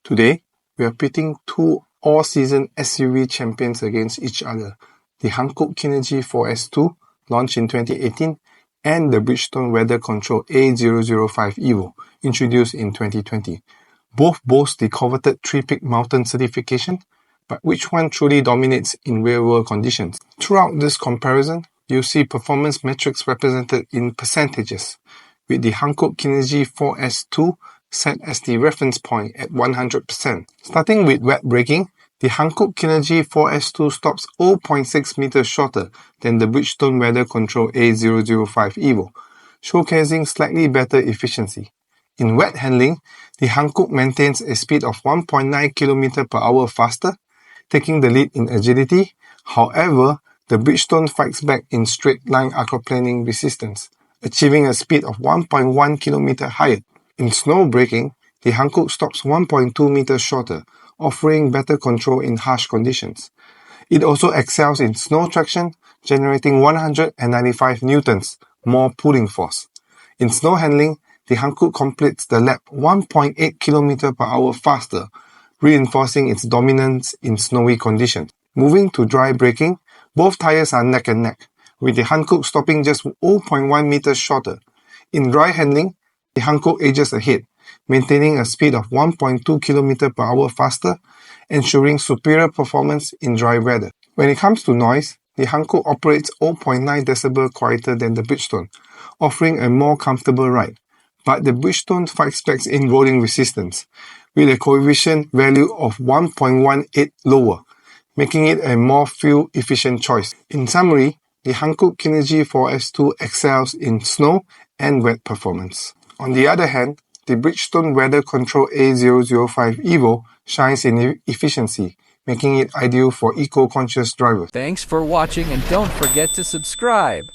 Today, we are pitting two all-season SUV champions against each other, the Hankook Kinergy 4S2, launched in 2018, and the Bridgestone weather control A005 EVO, introduced in 2020. Both boast the coveted 3-peak mountain certification, but which one truly dominates in real-world conditions? Throughout this comparison, you'll see performance metrics represented in percentages, with the Hankook Kinergy 4S2 set as the reference point at 100%. Starting with wet braking, the Hankook Kinergy 4S2 stops 0.6 meters shorter than the Bridgestone weather control A005 EVO, showcasing slightly better efficiency. In wet handling, the Hankook maintains a speed of 1.9 km per hour faster, taking the lead in agility. However, the Bridgestone fights back in straight-line aquaplaning resistance, achieving a speed of 1.1 km higher. In snow braking, the Hankook stops 1.2 meters shorter, offering better control in harsh conditions. It also excels in snow traction, generating 195 newtons more pulling force. In snow handling, the Hankook completes the lap 1.8 km per hour faster, reinforcing its dominance in snowy conditions. Moving to dry braking, both tires are neck and neck, with the Hankook stopping just 0.1 meters shorter. In dry handling, the Hankook edges ahead, maintaining a speed of 1.2 km per hour faster, ensuring superior performance in dry weather. When it comes to noise, the Hankook operates 0.9 dB quieter than the Bridgestone, offering a more comfortable ride. But the Bridgestone fights back in rolling resistance, with a coefficient value of 1.18 lower, making it a more fuel-efficient choice. In summary, the Hankook Kinergy 4S2 excels in snow and wet performance. On the other hand, the Bridgestone weather control A005 EVO shines in efficiency, making it ideal for eco-conscious drivers. Thanks for watching, and don't forget to subscribe.